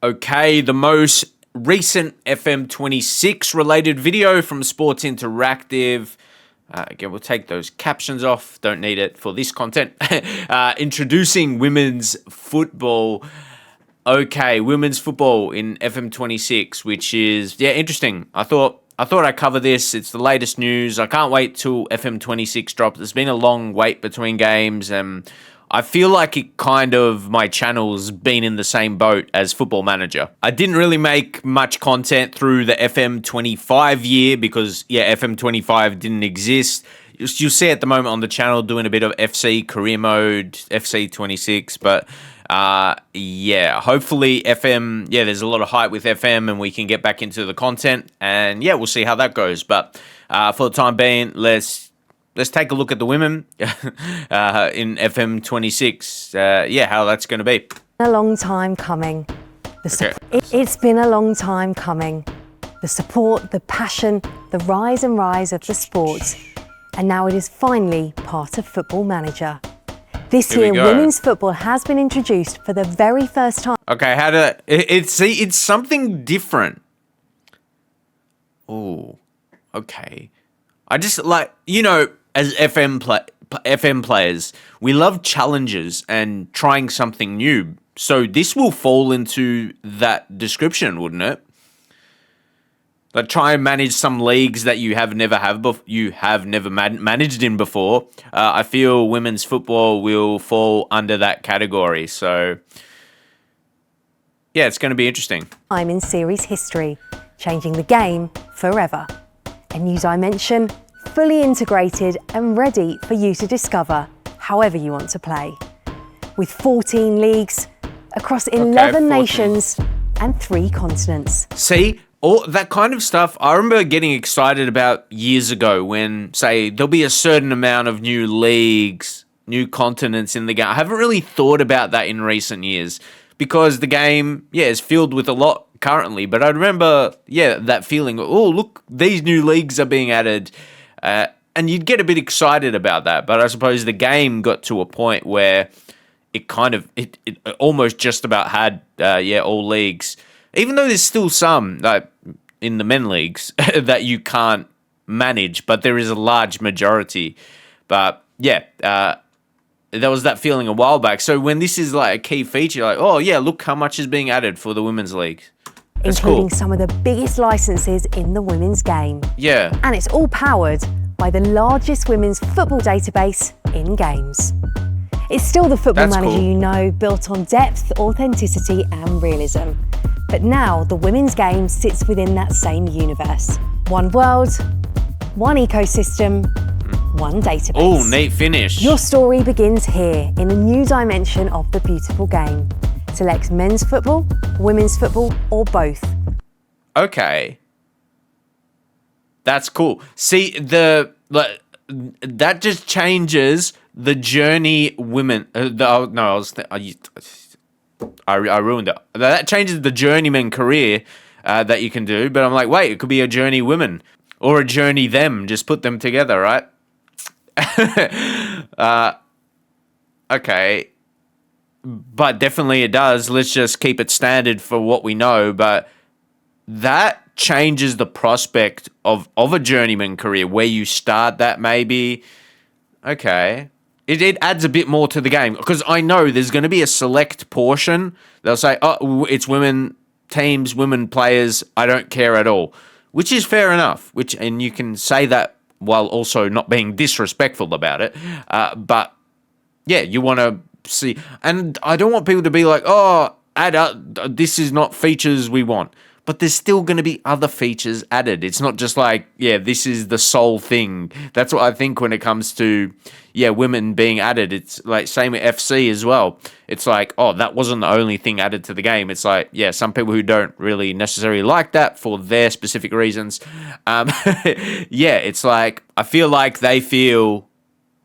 Okay, the most recent FM26 related video from Sports Interactive. Again, we'll take those captions off. Don't need it for this content. Introducing women's football. Okay, women's football in FM26, which is, interesting. I thought I'd cover this. It's the latest news. I can't wait till FM26 drops. There's been a long wait between games, and I feel like my channel's been in the same boat as Football Manager. I didn't really make much content through the FM25 year because, FM25 didn't exist. You'll see at the moment on the channel doing a bit of FC career mode, FC26, but hopefully FM, there's a lot of hype with FM and we can get back into the content and we'll see how that goes. But for the time being, let's take a look at the women in FM26, how that's going to be. A long time coming. It's been a long time coming. The support, the passion, the rise and rise of the sport. And now it is finally part of Football Manager. This year, women's football has been introduced for the very first time. Okay, it's something different. Oh, okay. I just as FM players, we love challenges and trying something new. So this will fall into that description, wouldn't it? Like try and manage some leagues that you have never managed in before. I feel women's football will fall under that category. So it's going to be interesting. I'm in series history, changing the game forever. A new dimension, fully integrated and ready for you to discover however you want to play. With 14 leagues across 11 nations and 3 continents. See? All that kind of stuff, I remember getting excited about years ago when, say, there'll be a certain amount of new leagues, new continents in the game. I haven't really thought about that in recent years because the game, is filled with a lot currently. But I remember, that feeling, oh, look, these new leagues are being added. And you'd get a bit excited about that. But I suppose the game got to a point where it almost just about had, all leagues. Even though there's still some, like in the men leagues, that you can't manage, but there is a large majority. But there was that feeling a while back. So when this is like a key feature, like, look how much is being added for the women's leagues. That's including cool. Some of the biggest licenses in the women's game. Yeah. And it's all powered by the largest women's football database in games. It's still the Football Manager you know, built on depth, authenticity and realism. But now the women's game sits within that same universe. One world, one ecosystem, one database. Oh, neat finish. Your story begins here in a new dimension of the beautiful game. Select men's football, women's football, or both. Okay. That's cool. See, that just changes the journey women. I ruined it. That changes the journeyman career that you can do. But I'm like, wait, it could be a journey women or a journey them. Just put them together, right? Okay. But definitely it does. Let's just keep it standard for what we know. But that changes the prospect of a journeyman career where you start that maybe. Okay. It adds a bit more to the game because I know there's going to be a select portion. They'll say, oh, it's women teams, women players. I don't care at all, which is fair enough. And you can say that while also not being disrespectful about it. But you want to see. And I don't want people to be like, oh, this is not features we want. But there's still going to be other features added. It's not just like, this is the sole thing. That's what I think when it comes to, women being added. It's like same with FC as well. It's like, oh, that wasn't the only thing added to the game. It's like, some people who don't really necessarily like that for their specific reasons. It's like, I feel like they feel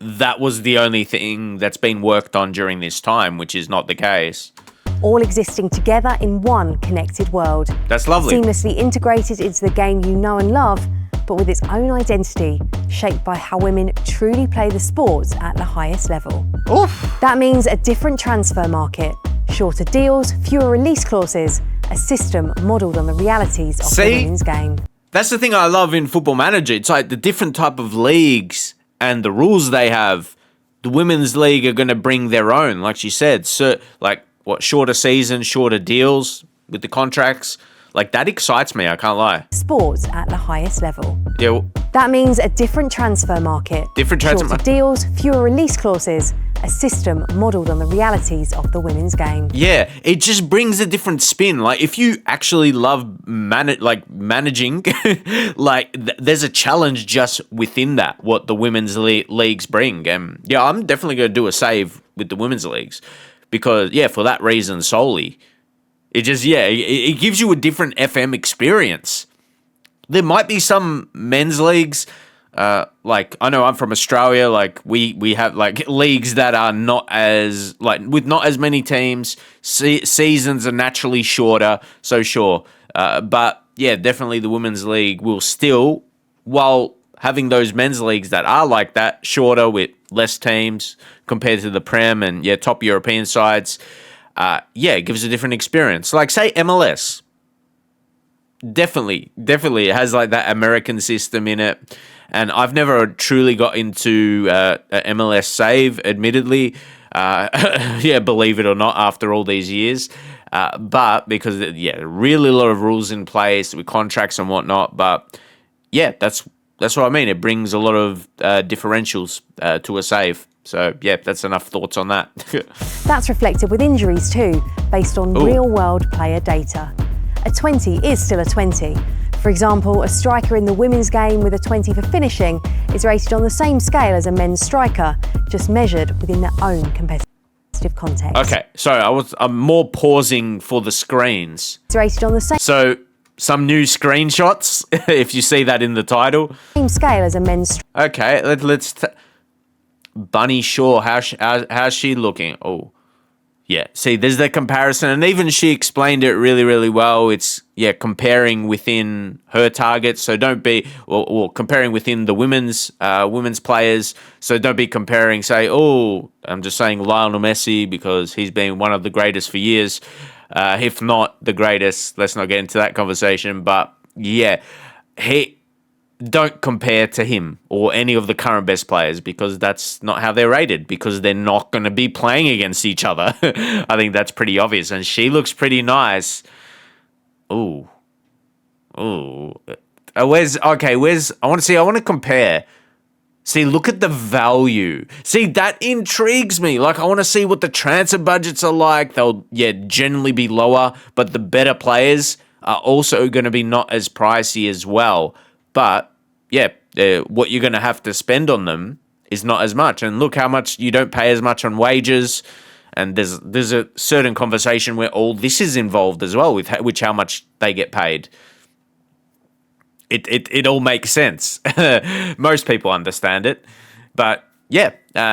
that was the only thing that's been worked on during this time, which is not the case. All existing together in one connected world. That's lovely. Seamlessly integrated into the game you know and love, but with its own identity, shaped by how women truly play the sport at the highest level. Oof. That means a different transfer market, shorter deals, fewer release clauses, a system modelled on the realities of the women's game. That's the thing I love in Football Manager. It's like the different type of leagues and the rules they have. The women's league are going to bring their own, like she said. So, like, shorter seasons, shorter deals with the contracts. Like, that excites me, I can't lie. Sports at the highest level. Yeah. That means a different transfer market. Shorter deals, fewer release clauses, a system modelled on the realities of the women's game. Yeah, it just brings a different spin. Like, if you actually love managing, there's a challenge just within that, what the women's leagues bring. And yeah, I'm definitely going to do a save with the women's leagues because, yeah, for that reason solely. It just, it gives you a different FM experience. There might be some men's leagues, like, I know I'm from Australia, like, we have, like, leagues that are not as, like, with not as many teams, seasons are naturally shorter, so sure. But, yeah, definitely the women's league will still, while having those men's leagues that are like that, shorter with less teams compared to the Prem and, yeah, top European sides, it gives a different experience. Like, say, MLS. Definitely. It has, like, that American system in it. And I've never truly got into MLS save, admittedly. Believe it or not, after all these years. But because, really a lot of rules in place with contracts and whatnot. But, yeah, that's what I mean. It brings a lot of differentials to a save. So, yeah, that's enough thoughts on that. That's reflected with injuries too, based on real-world player data. A 20 is still a 20. For example, a striker in the women's game with a 20 for finishing is rated on the same scale as a men's striker, just measured within their own competitive context. Okay, sorry, I'm more pausing for the screens. It's rated on the same... So, some new screenshots, if you see that in the title. Same scale as a men's... Okay, let's... Bunny Shaw, how's she looking? Oh, yeah. See, there's that comparison, and even she explained it really, really well. It's comparing within her targets. So don't be, or comparing within the women's players. So don't be comparing. Say, I'm just saying Lionel Messi because he's been one of the greatest for years, if not the greatest. Let's not get into that conversation. But yeah, don't compare to him or any of the current best players because that's not how they're rated because they're not going to be playing against each other. I think that's pretty obvious. And she looks pretty nice. I want to compare. See, look at the value. See, that intrigues me. Like, I want to see what the transfer budgets are like. They'll, generally be lower, but the better players are also going to be not as pricey as well. But, what you're going to have to spend on them is not as much. And look how much you don't pay as much on wages. And there's a certain conversation where all this is involved as well, with how much they get paid. It all makes sense. Most people understand it. But,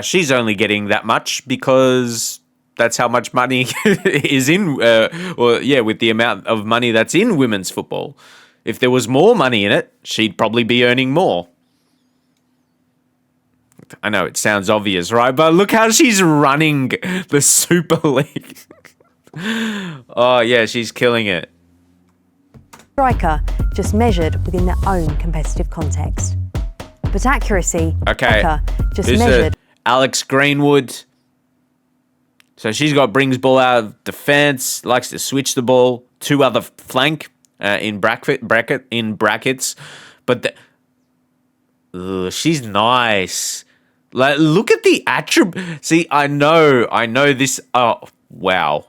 she's only getting that much because that's how much money is in, with the amount of money that's in women's football. If there was more money in it, she'd probably be earning more. I know it sounds obvious, right? But look how she's running the Super League. Oh, yeah, she's killing it. Striker, just measured within their own competitive context. But accuracy, just measured. Alex Greenwood. So she's brings ball out of defense, likes to switch the ball to other flank. In brackets, but she's nice. Like, look at the attribute. See, I know this. Oh, wow.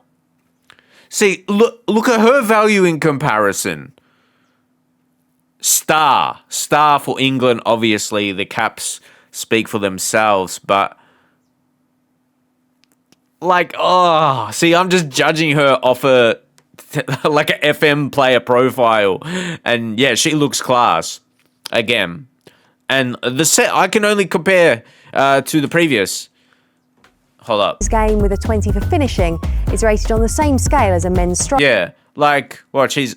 See, look at her value in comparison. Star for England. Obviously, the caps speak for themselves, but see, I'm just judging her off a. Like a FM player profile, and she looks class again. And the set I can only compare to the previous. Hold up. This game with a 20 for finishing is rated on the same scale as a men's striker. Yeah, like she's,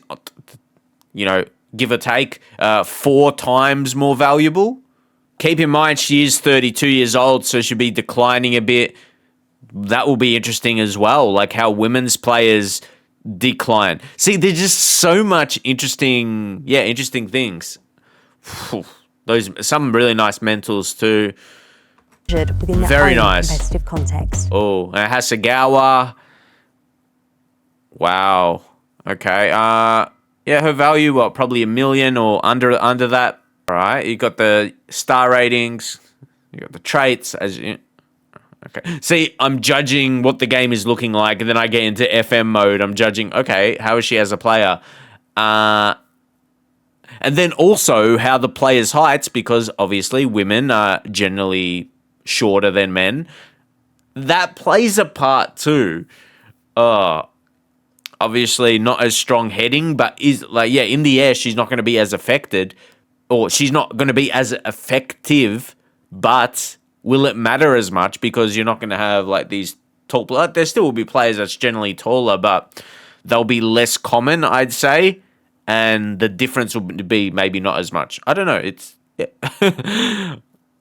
give or take, 4 times more valuable. Keep in mind she is 32 years old, so she'll be declining a bit. That will be interesting as well, like how women's players decline. See, there's just so much interesting things. Those some really nice mentals too. Within their Very own nice. competitive context. Oh, Hasegawa. Wow. Okay. Her value, probably $1 million or under that. All right. You got the star ratings. You got the traits Okay. See, I'm judging what the game is looking like, and then I get into FM mode. I'm judging, okay, how is she as a player? And then also how the player's heights, because obviously women are generally shorter than men. That plays a part too. Obviously not as strong heading, but in the air she's not going to be as affected, or she's not going to be as effective, but will it matter as much because you're not going to have like these tall players? There still will be players that's generally taller, but they'll be less common, I'd say, and the difference will be maybe not as much. I don't know.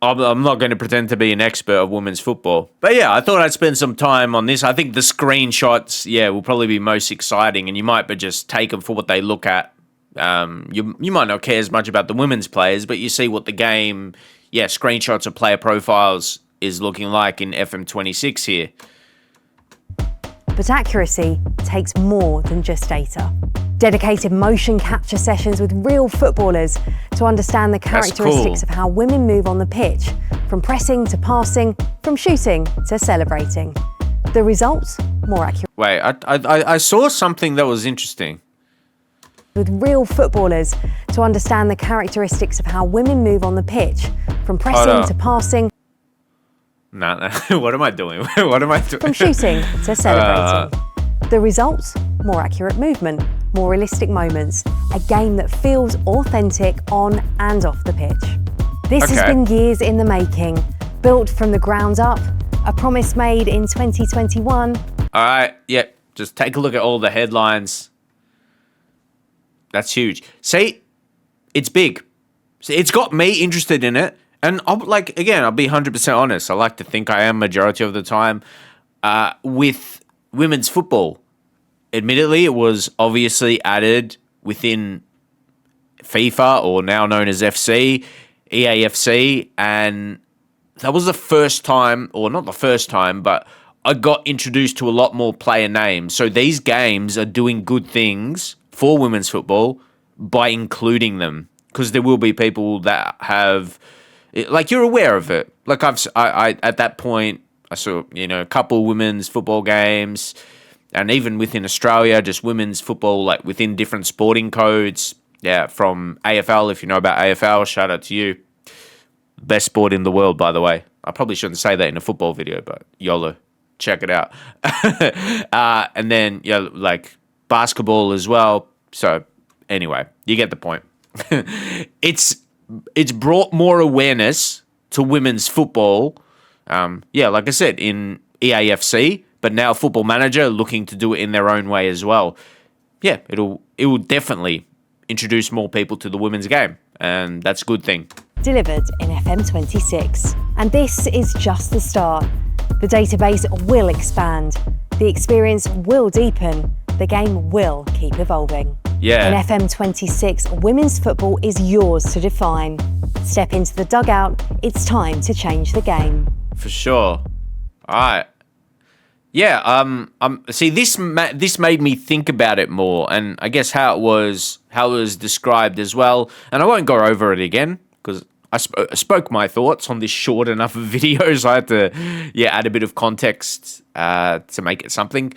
I'm not going to pretend to be an expert of women's football. But yeah, I thought I'd spend some time on this. I think the screenshots, will probably be most exciting, and you might just take them for what they look at. You might not care as much about the women's players, but you see what the game, screenshots of player profiles is looking like in FM26 here. But accuracy takes more than just data. Dedicated motion capture sessions with real footballers to understand the characteristics of how women move on the pitch, from pressing to passing, from shooting to celebrating. The results, more accurate. Wait, I saw something that was interesting. With real footballers to understand the characteristics of how women move on the pitch, from pressing to passing. No. What am I doing? What am I doing? From shooting to celebrating. The results, more accurate movement, more realistic moments, a game that feels authentic on and off the pitch. This has been years in the making, built from the ground up, a promise made in 2021. All right, just take a look at all the headlines. That's huge. See, it's big. See, it's got me interested in it. And I'll be 100% honest. I like to think I am majority of the time with women's football. Admittedly, it was obviously added within FIFA, or now known as FC, EAFC, and that was the first time, or not the first time, but I got introduced to a lot more player names. So these games are doing good things for women's football by including them, because there will be people that have, you're aware of it. I at that point, I saw, a couple women's football games, and even within Australia, just women's football, within different sporting codes. Yeah, from AFL, if you know about AFL, shout out to you. Best sport in the world, by the way. I probably shouldn't say that in a football video, but YOLO, check it out. And then, basketball as well. So, anyway, you get the point. It's brought more awareness to women's football. Like I said, in EAFC, but now Football Manager looking to do it in their own way as well. Yeah, it will definitely introduce more people to the women's game, and that's a good thing. Delivered in FM26. And this is just the start. The database will expand. The experience will deepen. The game will keep evolving. Yeah. In FM26, women's football is yours to define. Step into the dugout. It's time to change the game. For sure. All right. Yeah. See, this made me think about it more, and I guess how it was described as well. And I won't go over it again because I spoke my thoughts on this short enough of video, so I had to add a bit of context to make it something.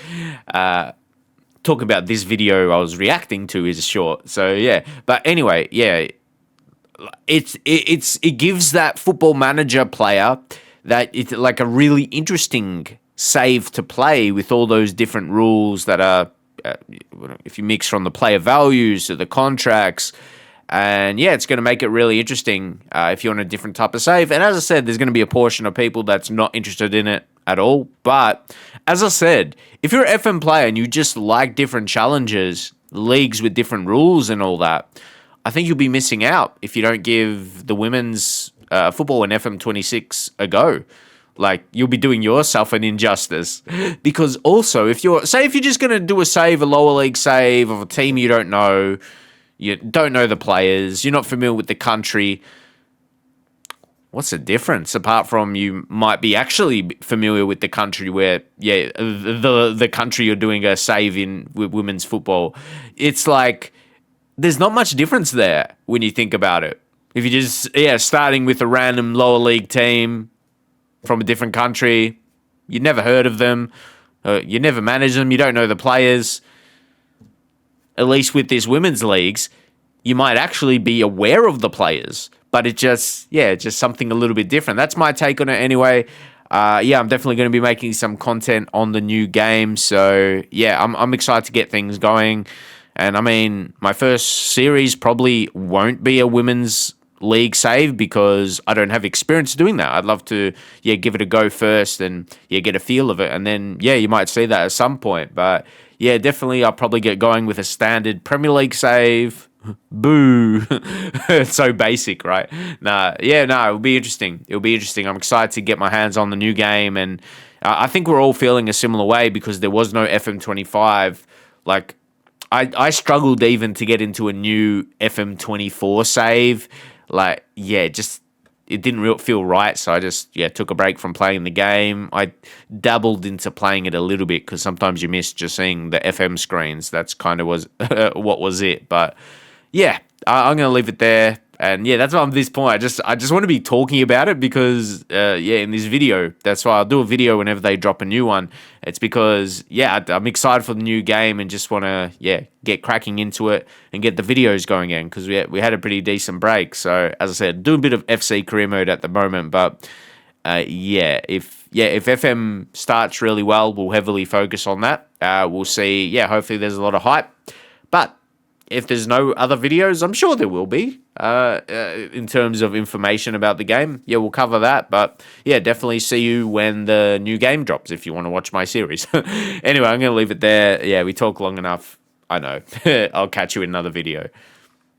Talking about this video I was reacting to is short, so yeah. But anyway, yeah, it gives that Football Manager player that it's like a really interesting save to play with all those different rules that are, if you mix from the player values to the contracts, and yeah, it's going to make it really interesting if you want a different type of save. And as I said, there's going to be a portion of people that's not interested in it at all. But as I said, if you're an FM player and you just like different challenges, leagues with different rules and all that, I think you'll be missing out if you don't give the women's football in FM26 a go. Like, you'll be doing yourself an injustice. Because also, if you're just going to do a lower league save of a team you don't know the players, you're not familiar with the country, what's the difference? Apart from you might be actually familiar with the country where, the country you're doing a save in with women's football. It's like, there's not much difference there when you think about it. If you're just, starting with a random lower league team from a different country, you never heard of them, you never managed them, you don't know the players. At least with this women's leagues, you might actually be aware of the players, but it's just something a little bit different. That's my take on it anyway. I'm definitely going to be making some content on the new game. So I'm excited to get things going. And I mean, my first series probably won't be a women's league save because I don't have experience doing that. I'd love to give it a go first and get a feel of it, and then you might see that at some point. But definitely I'll probably get going with a standard Premier League save. Boo. It's so basic, right? It'll be interesting. I'm excited to get my hands on the new game, and I think we're all feeling a similar way because there was no FM25. Like, I struggled even to get into a new FM24 save. Like, it didn't feel right, so I just took a break from playing the game. I dabbled into playing it a little bit because sometimes you miss just seeing the FM screens. That's kind of was what was it. But I'm gonna leave it there. And that's why I'm at this point. I just want to be talking about it because in this video, that's why I'll do a video whenever they drop a new one. It's because I'm excited for the new game and just want to get cracking into it and get the videos going in because we had a pretty decent break. So as I said, do a bit of FC career mode at the moment, but if FM starts really well, we'll heavily focus on that. We'll see. Hopefully there's a lot of hype, but if there's no other videos, I'm sure there will be in terms of information about the game. We'll cover that. But definitely see you when the new game drops if you want to watch my series. Anyway, I'm going to leave it there. We talk long enough. I know. I'll catch you in another video.